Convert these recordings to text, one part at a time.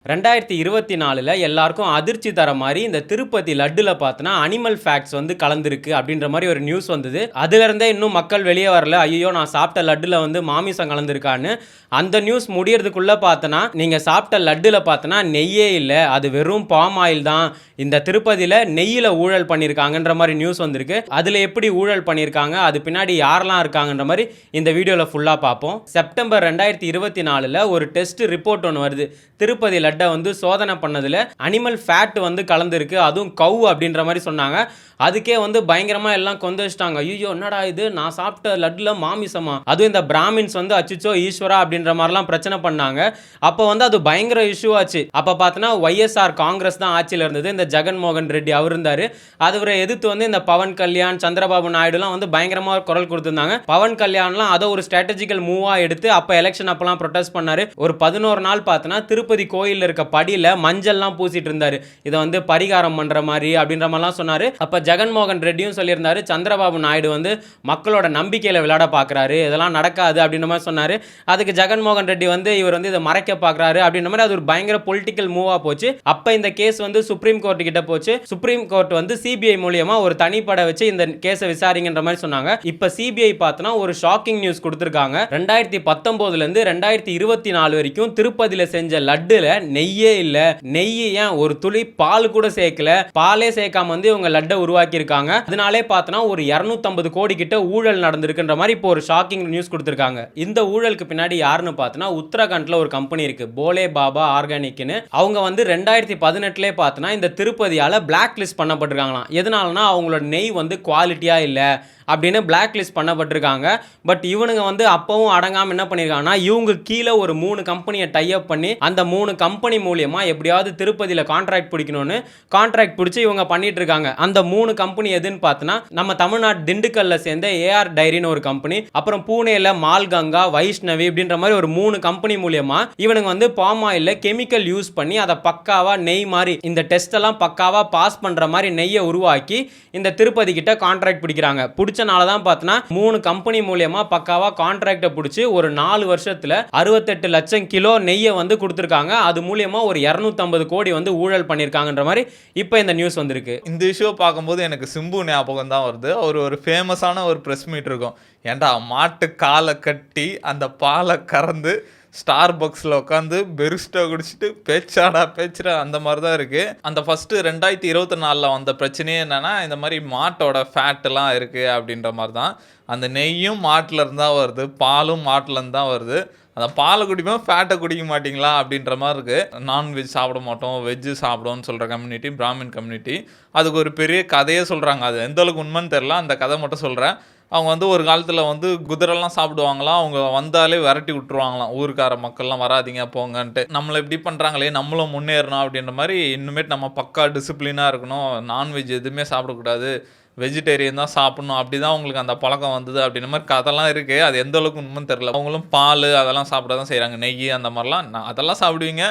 2024 எல்லாருக்கும் அதிர்ச்சி தர மாதிரி இந்த திருப்பதி லட்டுல பார்த்தனா அனிமல் ஃபேக்ட்ஸ் வந்து கலந்துருக்கு அப்படின்ற மாதிரி ஒரு நியூஸ் வந்தது. அதுல இருந்தே இன்னும் மக்கள் வெளியே வரல. ஐயோ நான் சாப்பிட்ட லட்டுல வந்து மாமிசம் கலந்துருக்கான்னு. அந்த நியூஸ் முடியறதுக்குள்ள பார்த்தனா நீங்க சாப்பிட்ட லட்டுல பார்த்தனா நெய்யே இல்லை, அது வெறும் பாம் ஆயில் தான். இந்த திருப்பதியில நெய்யில ஊழல் பண்ணியிருக்காங்கன்ற மாதிரி நியூஸ் வந்திருக்கு. அதுல எப்படி ஊழல் பண்ணியிருக்காங்க, அது பின்னாடி யாரெல்லாம் இருக்காங்கன்ற மாதிரி இந்த வீடியோல ஃபுல்லா பார்ப்போம். செப்டம்பர் 2024 ஒரு டெஸ்ட் ரிப்போர்ட் ஒன்று வருது. திருப்பதி லட்டை வந்து சோதனை பண்ணதுல அனிமல் ஃபேட் வந்து கலந்துருக்கு, அதுவும் கவு அப்படின்ற மாதிரி சொன்னாங்க. அதுக்கே வந்து பயங்கரமா எல்லாம் கொந்தளிச்சிட்டாங்க. ஐயோ என்னடா இது, நான் சாப்பிட்ட லட்டுல மாமிசமா, அதுவும் இந்த பிராமின்ஸ் வந்து அச்சுச்சோ ஈஸ்வரா அப்படின்ற மாதிரிலாம் பிரச்சனை பண்ணாங்க. அப்போ வந்து அது பயங்கர இஷ்யூ ஆச்சு. அப்போ பார்த்தோன்னா ஒய்எஸ்ஆர் காங்கிரஸ் தான் ஆட்சியில் இருந்தது. இந்த ஜெகன்மோகன் ரெட்டி அவர் இருந்தார். அவரை எதிர்த்து வந்து இந்த பவன் கல்யாண், சந்திரபாபு நாயுடுலாம் வந்து பயங்கரமாக குரல் கொடுத்துருந்தாங்க. பவன் கல்யாண்லாம் அதை ஒரு ஸ்ட்ராட்டஜிக்கல் மூவாக எடுத்து அப்போ எலெக்ஷன் அப்போலாம் ப்ரொடெஸ்ட் பண்ணார். ஒரு 11 நாள் பார்த்தோன்னா திருப்பதி கோயிலில் இருக்க படியில் மஞ்சள்லாம் பூசிட்டு இருந்தார். இதை வந்து பரிகாரம் பண்ணுற மாதிரி அப்படின்ற மாதிரிலாம் சொன்னார். அப்போ ஜெகன்மோகன் ரெட்டியும் சொல்லியிருந்தாரு, சந்திரபாபு நாயுடு வந்து மக்களோட நம்பிக்கையில் விளையாட பார்க்குறாரு, இதெல்லாம் நடக்காது அப்படின்ற மாதிரி சொன்னார். அதுக்கு ஜெகன்மோகன் ரெட்டி வந்து இவர் வந்து இதை மறைக்க பார்க்குறாரு அப்படின்ற மாதிரி அது ஒரு பயங்கர பொலிட்டிக்கல் மூவாக போச்சு. அப்போ இந்த கேஸ் வந்து சுப்ரீம் கோர்ட் கிட்ட போச்சு. சுப்ரீம் கோர்ட் வந்து சிபிஐ மூலியமா ஒரு தனிப்படை வச்சு இந்த கேஸை விசாரிங்கன்ற மாதிரி சொன்னாங்க. இப்போ சிபிஐ பார்த்தோன்னா ஒரு ஷாக்கிங் நியூஸ் கொடுத்துருக்காங்க. 2019 2024 வரைக்கும் திருப்பதியில செஞ்ச லட்டுல நெய்யே இல்லை. நெய் ஏன் ஒரு துளி பால் கூட சேர்க்கல, பாலே சேர்க்காம வந்து இவங்க லட்டை உருவாக்கி இருக்காங்க. அதனாலே பார்த்தோன்னா ஒரு 250 கோடி கிட்ட ஊழல் நடந்திருக்குன்ற மாதிரி இப்போ ஒரு ஷாக்கிங் நியூஸ் கொடுத்துருக்காங்க. இந்த ஊழலுக்கு பின்னாடி யாருன்னு பார்த்தோன்னா உத்தரகாண்ட்ல ஒரு கம்பெனி இருக்கு, போலே பாபா ஆர்கானிக்னு. அவங்க வந்து 2018 பார்த்தோன்னா இந்த திருப்பதியால பிளாக் லிஸ்ட் பண்ணப்பட்டிருக்காங்களாம். எதனாலனா அவங்களோட நெய் வந்து குவாலிட்டியா இல்லை அப்படின்னு பிளாக் லிஸ்ட் பண்ணப்பட்டிருக்காங்க. பட் இவனுங்க வந்து அப்பவும் அடங்காமல் என்ன பண்ணியிருக்காங்கன்னா, இவங்க கீழே ஒரு 3 கம்பெனியை டைப் பண்ணி அந்த 3 கம்பெனி மூலியமா எப்படியாவது திருப்பதியில் கான்ட்ராக்ட் பிடிக்கணும்னு கான்ட்ராக்ட் பிடிச்சி இவங்க பண்ணிட்டு இருக்காங்க. அந்த 3 கம்பெனி எதுன்னு பார்த்தோன்னா நம்ம தமிழ்நாடு திண்டுக்கல்ல சேர்ந்த ஏஆர் டைரின்னு ஒரு கம்பெனி, அப்புறம் பூனேல மால்கங்கா, வைஷ்ணவி அப்படின்ற மாதிரி ஒரு 3 கம்பெனி மூலியமா இவனுங்க வந்து பாம் ஆயில்ல கெமிக்கல் யூஸ் பண்ணி அதை பக்காவா நெய் மாதிரி இந்த டெஸ்ட் எல்லாம் பக்காவா பாஸ் பண்ற மாதிரி நெய்யை உருவாக்கி இந்த திருப்பதி கிட்ட கான்ட்ராக்ட் பிடிக்கிறாங்க. பிடிச்சனால தான் பார்த்தோன்னா 3 கம்பெனி மூலியமா பக்காவா கான்ட்ராக்டை பிடிச்சி ஒரு 4 வருஷத்துல 68 லட்சம் கிலோ நெய்யை வந்து கொடுத்துருக்காங்க. அது மூலியமா ஒரு 250 கோடி வந்து ஊழல் பண்ணியிருக்காங்கன்ற மாதிரி இப்போ இந்த நியூஸ் வந்திருக்கு. இந்த இஷ்யூ பார்க்கும்போது எனக்கு சிம்பு ஞாபகம் தான் வருது. ஒரு ஃபேமஸான ஒரு ப்ரெஸ் மீட் இருக்கும். ஏன்டா மாட்டு காலை கட்டி அந்த பாலை கறந்து ஸ்டார் பக்ஸில் உட்காந்து பெரிஸ்டா குடிச்சிட்டு பேச்சுறா அந்த மாதிரி தான் இருக்குது. அந்த ஃபஸ்ட்டு 2024 வந்த பிரச்சனையே என்னென்னா, இந்த மாதிரி மாட்டோட ஃபேட்டெல்லாம் இருக்குது அப்படின்ற மாதிரி தான். அந்த நெய்யும் மாட்டிலேருந்து தான் வருது, பாலும் மாட்டிலேருந்து தான் வருது. அந்த பாலை குடிப்போம், ஃபேட்டை குடிக்க மாட்டிங்களா அப்படின்ற மாதிரி இருக்குது. நான்வெஜ் சாப்பிட மாட்டோம், வெஜ்ஜு சாப்பிடுவோம்னு சொல்கிற கம்யூனிட்டி பிராமின் கம்யூனிட்டி. அதுக்கு ஒரு பெரிய கதையே சொல்கிறாங்க. அது எந்த அளவுக்கு உண்மைன்னு தெரில, அந்த கதை மட்டும் சொல்கிறேன். அவங்க வந்து ஒரு காலத்தில் வந்து குதிரெல்லாம் சாப்பிடுவாங்களாம். அவங்க வந்தாலே விரட்டி விட்டுருவாங்களாம், ஊருக்கார மக்கள்லாம் வராதிங்க போங்கன்ட்டு. நம்மளை இப்படி பண்ணுறாங்களே, நம்மளும் முன்னேறணும் அப்படின்ற மாதிரி இன்னுமேட்டு நம்ம பக்கா டிசிப்ளினாக இருக்கணும், நான்வெஜ் எதுவுமே சாப்பிடக்கூடாது, வெஜிடேரியன் தான் சாப்பிடணும், அப்படி தான் அவங்களுக்கு அந்த பழக்கம் வந்தது அப்படின்ற மாதிரி கதைலாம் இருக்குது. அது எந்த அளவுக்கு உண்மைன்னு தெரில. அவங்களும் பால் அதெல்லாம் சாப்பிட தான் செய்கிறாங்க, நெய் அந்த மாதிரிலாம். அதெல்லாம் சாப்பிடுவீங்க,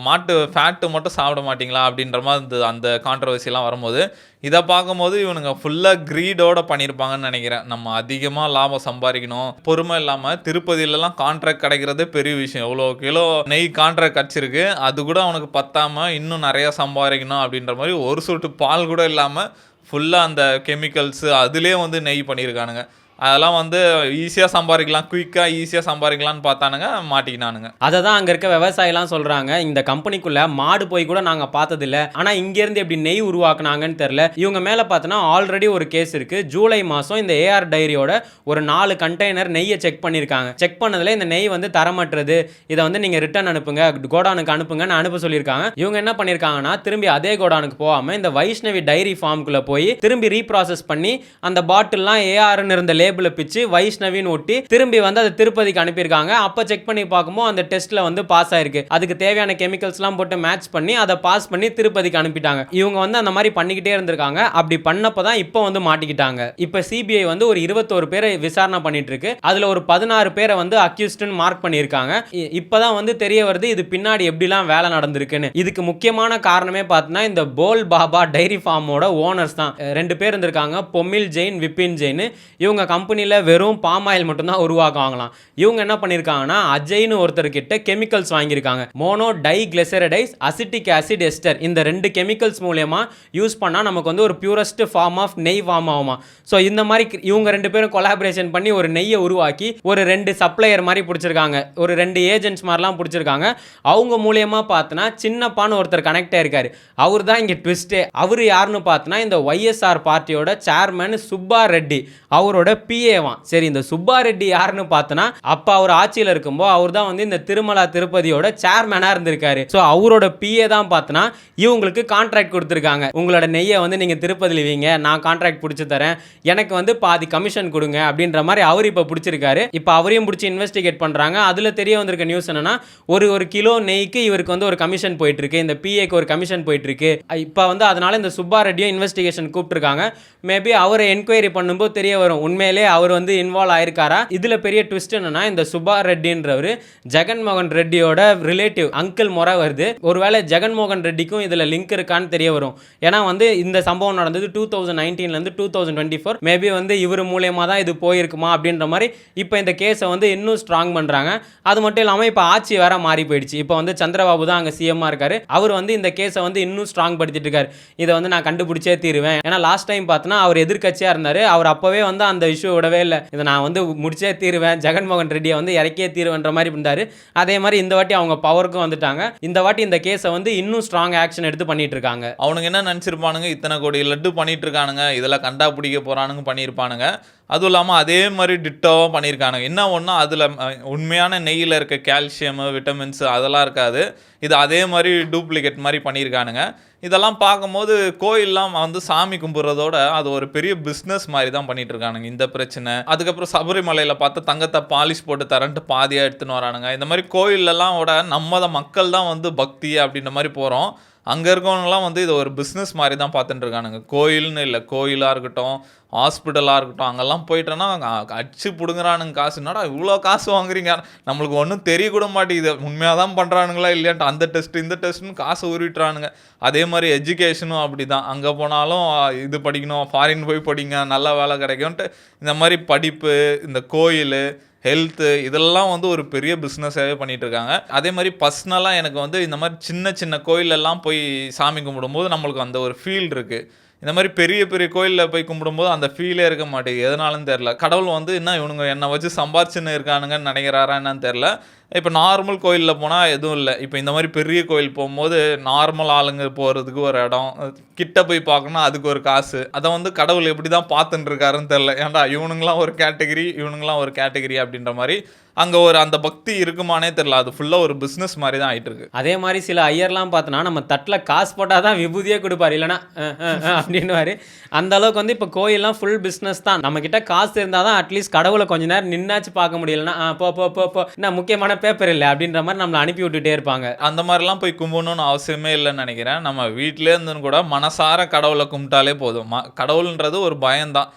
மாட்டு ஃபேட்டு மட்டும் சாப்பிட மாட்டிங்களா அப்படின்ற மாதிரி அந்த கான்ட்ரவர்சிலாம் வரும்போது இதை பார்க்கும்போது இவனுங்க ஃபுல்லாக க்ரீடோட பண்ணியிருப்பாங்கன்னு நினைக்கிறேன். நம்ம அதிகமாக லாபம் சம்பாதிக்கணும், பொறுமை இல்லாமல் திருப்பதியிலலாம் கான்ட்ராக்ட் கிடைக்கிறதே பெரிய விஷயம். எவ்வளோ கிலோ நெய் கான்ட்ராக்ட் கிடச்சிருக்கு, அது கூட அவனுக்கு பத்தாமல் இன்னும் நிறையா சம்பாதிக்கணும் அப்படின்ற மாதிரி ஒரு சொட்டு பால் கூட இல்லாமல் ஃபுல்லாக அந்த கெமிக்கல்ஸு அதுலேயே வந்து நெய் பண்ணியிருக்கானுங்க. அதெல்லாம் வந்து ஈஸியாக சம்பாதிக்கலாம், குயிக்காக ஈஸியாக சம்பாதிக்கலான்னு பார்த்தானுங்க, மாட்டிக்கினானுங்க. அதை தான் அங்கே இருக்க விவசாயிலாம் சொல்கிறாங்க. இந்த கம்பெனிக்குள்ளே மாடு போய் கூட நாங்கள் பார்த்ததில்ல, ஆனால் இங்கேருந்து எப்படி நெய் உருவாக்குனாங்கன்னு தெரில. இவங்க மேலே பார்த்தோன்னா ஆல்ரெடி ஒரு கேஸ் இருக்குது. ஜூலை மாதம் இந்த ஏஆர் டைரியோட ஒரு 4 கண்டெய்னர் நெய்யை செக் பண்ணியிருக்காங்க. செக் பண்ணதில் இந்த நெய் வந்து தரமற்றது, இதை வந்து நீங்கள் ரிட்டர்ன் அனுப்புங்க, கோடானுக்கு அனுப்புங்கன்னு அனுப்ப சொல்லியிருக்காங்க. இவங்க என்ன பண்ணியிருக்காங்கன்னா, திரும்பி அதே கோடானுக்கு போகாமல் இந்த வைஷ்ணவி டைரி ஃபார்முக்குள்ளே போய் திரும்பி ரீப்ராசஸ் பண்ணி அந்த பாட்டில்லாம் ஏஆர்னு இருந்த லேபிளை பிச்சு வைஷ்ணவின்னு ஒட்டி திரும்பி வந்து அதை திருப்பதிக்கு அனுப்பியிருக்காங்க. அப்போ செக் பண்ணி பார்க்கும்போது அந்த டெஸ்ட்ல வந்து பாஸ் ஆயிருக்கு. அதுக்கு தேவையான கெமிக்கல்ஸ்லாம் போட்டு மேட்ச் பண்ணி அதை பாஸ் பண்ணி திருப்பதிக்கு அனுப்பிட்டாங்க. இவங்க வந்து அந்த மாதிரி பண்ணிக்கிட்டே இருந்திருக்காங்க. அப்படி பண்ணப்போ தான் இப்போ வந்து மாட்டிக்கிட்டாங்க. இப்போ சிபிஐ வந்து ஒரு 21 பேரை விசாரணை பண்ணிட்டு இருக்கு. அதுல ஒரு 16 பேரை வந்து அக்யூஸ்ட்னு மார்க் பண்ணியிருக்காங்க. இப்போதான் வந்து தெரிய வருது இது பின்னாடி எப்படிலாம் வேலை நடந்திருக்குன்னு. இதுக்கு முக்கியமான காரணமே பார்த்தீங்கன்னா இந்த போல் பாபா டைரி ஃபார்மோட ஓனர்ஸ் தான். 2 பேர் இருந்திருக்காங்க, பொம்மில் ஜெயின், விபின் ஜெயின். இவங்க கம்பெனியில் வெறும் பாம் ஆயில் மட்டும்தான் உருவாக்குவாங்களாம். இவங்க என்ன பண்ணியிருக்காங்கன்னா அஜய்னு ஒருத்தர்கிட்ட கெமிக்கல்ஸ் வாங்கியிருக்காங்க. Mono di glycerides acetic acid ester, இந்த 2 கெமிக்கல்ஸ் மூலமா யூஸ் பண்ணால் நமக்கு வந்து ஒரு பியூரஸ்ட் ஃபார்ம் ஆஃப் நெய் ஃபார்ம் ஆகுமா. ஸோ இந்த மாதிரி இவங்க 2 பேரும் கொலாபரேஷன் பண்ணி ஒரு நெய்யை உருவாக்கி ஒரு 2 சப்ளையர் மாதிரி பிடிச்சிருக்காங்க, ஒரு 2 ஏஜென்ட்ஸ் மாதிரிலாம் பிடிச்சிருக்காங்க. அவங்க மூலியமாக பார்த்தனா சின்னப்பான்னு ஒருத்தர் கனெக்ட் ஆயிருக்காரு. அவர் தான் இங்கே ட்விஸ்டே. அவர் யாருன்னு பார்த்தனா இந்த ஒய்எஸ்ஆர் பார்ட்டியோட சேர்மன் சுப்பா ரெட்டி, அவரோட பிஏவான். சரி, இந்த சுப்பா ரெட்டி யாருன்னு பார்த்தனா அப்போ அவர் ஆட்சியில் இருக்கும்போது அவர் தான் வந்து இந்த திருமலா திருப்பதியோட சேர்மனாக இருந்திருக்காரு. ஸோ அவரோட பிஏ தான் பார்த்தனா இவங்களுக்கு கான்ட்ராக்ட் கொடுத்துருக்காங்க. உங்களோட நெய்யை வந்து நீங்கள் திருப்பதியில் வைங்க, நான் கான்ட்ராக்ட் பிடிச்சி தரேன், எனக்கு வந்து பாதி கமிஷன் கொடுங்க அப்படின்ற மாதிரி அவர் இப்போ பிடிச்சிருக்காரு. இப்போ அவரையும் பிடிச்சி இன்வெஸ்டிகேட் பண்ணுறாங்க. அதில் தெரிய வந்திருக்க நியூஸ் என்னன்னா ஒரு கிலோ நெய்க்கு இவருக்கு வந்து ஒரு கமிஷன் போயிட்டு இருக்கு, இந்த பிஏக்கு ஒரு கமிஷன் போயிட்டு இருக்கு. இப்போ வந்து அதனால இந்த சுப்பா ரெட்டியும் இன்வெஸ்டிகேஷன் கூப்பிட்டுருக்காங்க. மேபி அவரை என்கொயரி பண்ணும்போது தெரிய வரும் உண்மையிலே அவர் வந்து இன்வால்வ் ஆயிருக்காரா. இதில் பெரிய ட்விஸ்ட் என்னன்னா இந்த சுப்பா ரெட்டின்றவர் ஜெகன்மோகன் ரெட்டியோட ரிலேட்டிவ் அங்கிள் முறை வருது. ஒருவேளை ஜெகன்மோகன் ரெட்டிக்கும் இதில் லிங்க் இருக்கான்னு தெரிய வரும். ஏன்னா வந்து இந்த சம்பவம் நடந்தது 2019 2024. மேபி வந்து இவர் மூலமா தான் இது போயிருக்குமா அப்படின்ற மாதிரி இப்போ இந்த கேஸை வந்து இன்னும் ஸ்ட்ராங் பண்ணுறாங்க. அது மட்டும் இல்லாமல் இப்போ ஆட்சி வேற மாறி போயிடுச்சு. இப்போ வந்து சந்திரபாபு தான் அங்கே சிஎம்மாக இருக்காரு. அவர் வந்து இந்த கேஸை வந்து இன்னும் ஸ்ட்ராங் படுத்திட்டு இருக்காரு. இதை வந்து நான் கண்டுபிடிச்சே தீருவேன். ஏன்னா லாஸ்ட் டைம் பார்த்தோன்னா அவர் எதிர்க்கட்சியாக இருந்தார். அவர் அப்போவே வந்து அந்த இஷ்யூ விடவே இல்லை. இதை நான் வந்து முடிச்சே தீருவேன், ஜெகன்மோகன் ரெட்டியை வந்து இறக்கியே தீருவேன்ற மாதிரி இருந்தார். அதே மாதிரி இந்த வாட்டி அவங்க பவருக்கும் வந்துட்டாங்க. இந்த வாட்டி இந்த கேஸை வந்து இன்னும் ஸ்ட்ராங் ஆக்ஷன் எடுத்து பண்ணிட்டு இருக்காங்க. அவனுங்க என்ன நினச்சிருப்பானுங்க, இத்தனை கோடி லட்டு பண்ணிட்டு இருக்கானுங்க, இதெல்லாம் கண்டா பிடிக்க போறானுங்க பண்ணியிருப்பானுங்க. அதுவும் இல்லாமல் அதே மாதிரி டிட்டோவாக பண்ணியிருக்கானுங்க. என்ன ஒன்றா அதில் உண்மையான நெய்யில் இருக்க கால்சியம் விட்டமின்ஸ் அதெல்லாம் இருக்காது. இது அதே மாதிரி டூப்ளிகேட் மாதிரி பண்ணியிருக்கானுங்க. இதெல்லாம் பார்க்கும்போது கோயிலெலாம் வந்து சாமி கும்பிட்றதோட அது ஒரு பெரிய பிஸ்னஸ் மாதிரி தான் பண்ணிட்டு இருக்கானுங்க. இந்த பிரச்சனை, அதுக்கப்புறம் சபரிமலையில் பார்த்து தங்கத்தை பாலிஷ் போட்டு தரன்ட்டு பாதியாக எடுத்துன்னு வரானுங்க. இந்த மாதிரி கோயிலெல்லாம் விட நம்ம மக்கள் தான் வந்து பக்தி அப்படின்ற மாதிரி போகிறோம். அங்கே இருக்கவங்கலாம் வந்து இது ஒரு பிஸ்னஸ் மாதிரி தான் பார்த்துட்டு இருக்கானுங்க. கோயில்னு இல்லை, கோயிலாக இருக்கட்டும், ஹாஸ்பிட்டலாக இருக்கட்டும், அங்கெல்லாம் போயிட்டோன்னா அடிச்சு பிடுங்குறானுங்க காசு. என்னடா இவ்வளோ காசு வாங்குறீங்க, நம்மளுக்கு ஒன்றும் தெரியக்கூட மாட்டேங்குது உண்மையாக தான் பண்ணுறானுங்களா இல்லையான்ட்டு அந்த டெஸ்ட் இந்த டெஸ்ட்னு காசு உருவிட்டுறானுங்க. அதே மாதிரி எஜுகேஷனும் அப்படி தான். அங்கே போனாலும் இது படிக்கணும், ஃபாரின் போய் படிங்க நல்ல வேலை கிடைக்கும்ன்ட்டு இந்த மாதிரி படிப்பு, இந்த கோயில், ஹெல்த்து, இதெல்லாம் வந்து ஒரு பெரிய பிஸ்னஸாகவே பண்ணிகிட்டு இருக்காங்க. அதே மாதிரி பர்சனலாக எனக்கு வந்து இந்த மாதிரி சின்ன சின்ன கோயிலெல்லாம் போய் சாமி கும்பிடும்போது நம்மளுக்கு அந்த ஒரு ஃபீல் இருக்குது. இந்த மாதிரி பெரிய பெரிய கோயிலில் போய் கும்பிடும்போது அந்த ஃபீலே இருக்க மாட்டேங்குது. எதனாலும் தெரில. கடவுள் வந்து என்ன இவனுங்க என்னை வச்சு சம்பாரிச்சுன்னு இருக்கானுங்கன்னு நினைக்கிறாரா என்னன்னு தெரில. இப்போ நார்மல் கோயிலில் போனால் எதுவும் இல்லை. இப்போ இந்த மாதிரி பெரிய கோயில் போகும்போது நார்மல் ஆளுங்க போகிறதுக்கு ஒரு இடம், கிட்ட போய் பார்க்கணும் அதுக்கு ஒரு காசு. அதை வந்து கடவுள் எப்படி தான் பார்த்துட்டு இருக்காருன்னு தெரில. ஏன்டா இவனுங்களாம் ஒரு கேட்டகிரி, இவனுங்களாம் ஒரு கேட்டகிரி அப்படின்ற மாதிரி அங்கே ஒரு அந்த பக்தி இருக்குமானே தெரில. அது ஃபுல்லாக ஒரு பிஸ்னஸ் மாதிரி தான் ஆகிட்டு இருக்கு. அதே மாதிரி சில ஐயர்லாம் பார்த்தோன்னா நம்ம தட்டில் காசு போட்டால் தான் விபூதியே கொடுப்பார், இல்லைனா அப்படின்னுவார். அந்த அளவுக்கு வந்து இப்போ கோயிலெலாம் ஃபுல் பிஸ்னஸ் தான். நம்மக்கிட்ட காசு இருந்தால் தான் அட்லீஸ்ட் கடவுளை கொஞ்சம் நேரம் நின்னாச்சு பார்க்க முடியலன்னா போ போ போ போ என்ன முக்கியமான பேப்பர் இல்லை அப்படின்ற மாதிரி நம்மளை அனுப்பி விட்டுட்டே இருப்பாங்க. அந்த மாதிரிலாம் போய் கும்பிடணும்னு அவசியமே இல்லைன்னு நினைக்கிறேன். நம்ம வீட்டிலே இருந்து கூட மனசார கடவுளை கும்பிட்டாலே போதும். கடவுள்ன்றது ஒரு பயம்தான்.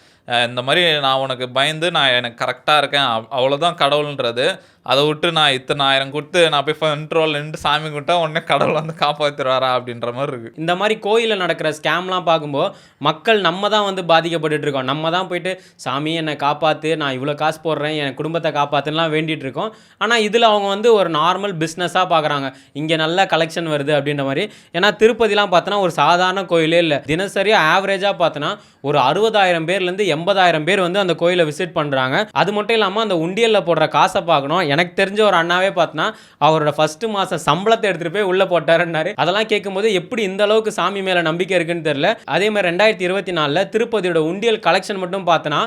இந்த மாதிரி நான் உனக்கு பயந்து நான் எனக்கு கரெக்டாக இருக்கேன், அவ்வளோதான் கடவுள்ன்றது. அதை விட்டு நான் இத்தனை ஆயிரம் கொடுத்து நான் போய் ஃப்ரண்ட் ரோல் நின்று சாமி கும்பிட்டா உடனே கடவுள் வந்து காப்பாற்றிடுவாரா அப்படின்ற மாதிரி இருக்குது. இந்த மாதிரி கோயிலில் நடக்கிற ஸ்கேம்லாம் பார்க்கும்போது மக்கள் நம்ம தான் வந்து பாதிக்கப்பட்டு இருக்கோம். நம்ம தான் போயிட்டு சாமி என்னை காப்பாற்று, நான் இவ்வளோ காசு போடுறேன், என் குடும்பத்தை காப்பாற்றுலாம் வேண்டிகிட்டு இருக்கோம். ஆனால் இதில் அவங்க வந்து ஒரு நார்மல் பிஸ்னஸாக பார்க்குறாங்க. இங்கே நல்ல கலெக்ஷன் வருது அப்படின்ற மாதிரி. ஏன்னா திருப்பதிலாம் பார்த்தோன்னா ஒரு சாதாரண கோயிலே இல்லை. தினசரியாக ஆவரேஜாக பார்த்தோன்னா ஒரு 60,000 பேர்லேருந்து 80,000 பேர் வந்து அந்த கோயிலை விசிட் பண்ணுறாங்க. அது மட்டும் இல்லாமல் அந்த உண்டியலில் போடுற காசை பார்க்கணும். எனக்கு தெரிஞ்ச ஒரு அண்ணாவே பார்த்தனா அவரோட ஃபர்ஸ்ட் மாதம் சம்பளத்தை எடுத்துகிட்டு போய் உள்ளே போட்டாருன்னாரு. அதெல்லாம் கேட்கும்போது எப்படி இந்த அளவுக்கு சாமி மேலே நம்பிக்கை இருக்குன்னு தெரியல. அதே மாதிரி 2024 திருப்பதியோட உண்டியல் கலெக்ஷன் மட்டும் பார்த்தனா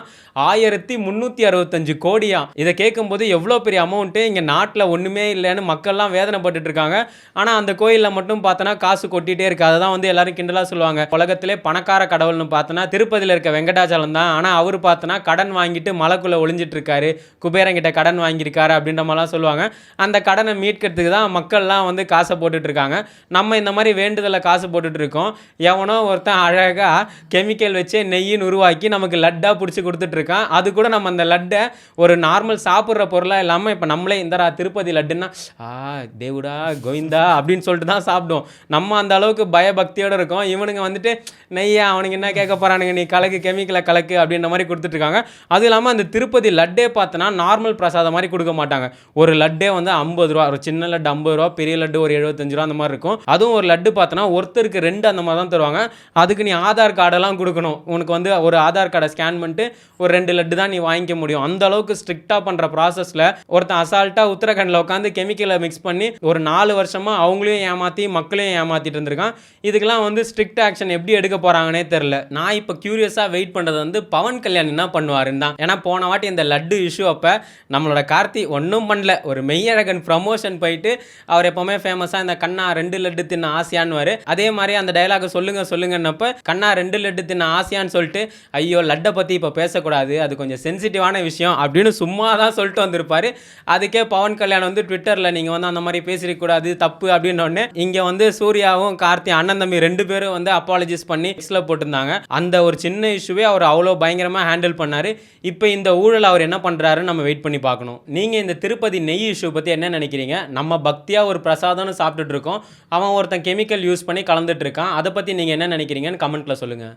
1365 கோடியா. இதை கேட்கும்போது எவ்வளோ பெரிய அமௌண்ட்டு, இங்கே நாட்டில் ஒன்றுமே இல்லைன்னு மக்கள்லாம் வேதனைப்பட்டு இருக்காங்க. ஆனால் அந்த கோயிலில் மட்டும் பார்த்தனா காசு கொட்டிகிட்டே இருக்கு. அதை தான் வந்து எல்லாரும் கிண்டலாக சொல்லுவாங்க. உலகத்திலே பணக்கார கடவுள்னு பார்த்தனா திருப்பதியில் இருக்க வெங்கடாச்சலம் தான். ஆனால் அவர் பார்த்தனா கடன் வாங்கிட்டு மலைக்குள்ளே ஒளிஞ்சிட்டு இருக்காரு, குபேரங்கிட்ட கடன் வாங்கியிருக்காரு அப்படின்ற மாதிரிலாம் சொல்லுவாங்க. அந்த கடனை மீட்கிறதுக்கு தான் மக்கள்லாம் வந்து காசை போட்டுட்டு இருக்காங்க. நம்ம இந்த மாதிரி வேண்டுதலை காசு போட்டுட்டு இருக்கோம். எவனோ ஒருத்தன் அழகாக கெமிக்கல் வச்சே நெய்யின்னு உருவாக்கி நமக்கு லட்டாக பிடிச்சி கொடுத்துட்டு இருக்கான். அது கூட நம்ம அந்த லட்டை ஒரு நார்மல் சாப்பிட்ற பொருளாக இல்லாமல் இப்போ நம்மளே இந்தரா திருப்பதி லட்டுன்னா தேவுடா கோவிந்தா அப்படின்னு சொல்லிட்டு தான் சாப்பிடுவோம். நம்ம அந்த அளவுக்கு பயபக்தியோடு இருக்கோம். இவனுங்க வந்துட்டு நெய்யா அவனுக்கு என்ன கேட்க போகிறானுங்க, நீ கலக்கு கெமிக்கலை கலக்கு அப்படின்ற மாதிரி கொடுத்துட்டு இருக்காங்க. அதுவும் இல்லாமல் அந்த திருப்பதி லட்டே பார்த்தோன்னா நார்மல் பிரசாதம் மாதிரி கொடுக்க மாட்டாங்க. ஒரு லட்டே வந்து 50 ரூபா, ஒரு சின்ன லட்டு 50 ரூபா, பெரிய லட்டு ஒரு 75 ரூபா அந்த மாதிரி இருக்கும். அதுவும் ஒரு லட்டு பார்த்தோன்னா ஒருத்தருக்கு 2 அந்த மாதிரி தான் தருவாங்க. அதுக்கு நீ ஆதார் கார்டெல்லாம் கொடுக்கணும். உனக்கு வந்து ஒரு ஆதார் கார்டை ஸ்கேன் பண்ணிட்டு ஒரு 2 லட்டு தான் நீ வாங்கிக்க முடியும். அந்த அளவுக்கு ஸ்ட்ரிக்டாக பண்ணுற ப்ராசஸில் ஒருத்தன் அசால்ட்டாக உத்தரகண்டில் உட்காந்து கெமிக்கலை மிக்ஸ் பண்ணி ஒரு 4 வருஷமாக அவங்களையும் ஏமாற்றி மக்களையும் ஏமாற்றிட்டு இருந்திருக்கான். இதுக்கெல்லாம் வந்து ஸ்ட்ரிக்ட் ஆக்ஷன் எப்படி எடுக்க போகிறாங்கன்னே தெரில. நான் இப்போ க்யூரியஸாக வெயிட் பண்ணுறது வந்து பவன் கல்யாண் என்ன பண்ணுவாருன்னு தான். ஏன்னா போன வாட்டி இந்த லட்டு இஷ்யூ அப்போ நம்மளோட கார்த்தி ஒன்றும் பண்ணல, ஒரு மெய்யழகன் ப்ரமோஷன் போயிட்டு அவர் எப்போவுமே ஃபேமஸாக இந்த கண்ணா 2 லட்டு தின்ன ஆசையான்னு அதே மாதிரி அந்த டைலாக சொல்லுங்கன்னப்ப கண்ணா 2 லட்டு தின்ன ஆசையான்னு சொல்லிட்டு ஐயோ லட்டை பற்றி இப்போ பேசக்கூடாது, அது கொஞ்சம் சென்சிட்டிவான விஷயம் அப்படின்னு சும்மா தான் சொல்லிட்டு வந்திருப்பாரு. அதுக்கே பவன் கல்யாண் வந்து ட்விட்டரில் நீங்கள் வந்து அந்த மாதிரி பேசிடக்கூடாது தப்பு அப்படின்னோடனே இங்கே வந்து சூர்யாவும் கார்த்தி அண்ணன் தம்பி 2 பேரும் வந்து அப்பாலஜிஸ் பண்ணி எக்ஸில் போட்டிருந்தாங்க. அந்த ஒரு சின்ன இஷ்யூவே அவர் அவ்வளோ பயங்கரமாக ஹேண்டில் பண்ணார். இப்போ இந்த ஊழல் அவர் என்ன பண்ணுறாருன்னு நம்ம வெயிட் பண்ணி பார்க்கணும். நீங்கள் இந்த திருப்பதி நெய் இஷ்யூ பற்றி என்ன நினைக்கிறீங்க? நம்ம பக்தியாக ஒரு பிரசாதம்னு சாப்பிட்டுட்டு இருக்கோம், அவன் ஒருத்தன் கெமிக்கல் யூஸ் பண்ணி கலந்துட்டு இருக்கான். அதை பற்றி நீங்கள் என்ன நினைக்கிறீங்கன்னு கமெண்ட்டில் சொல்லுங்கள்.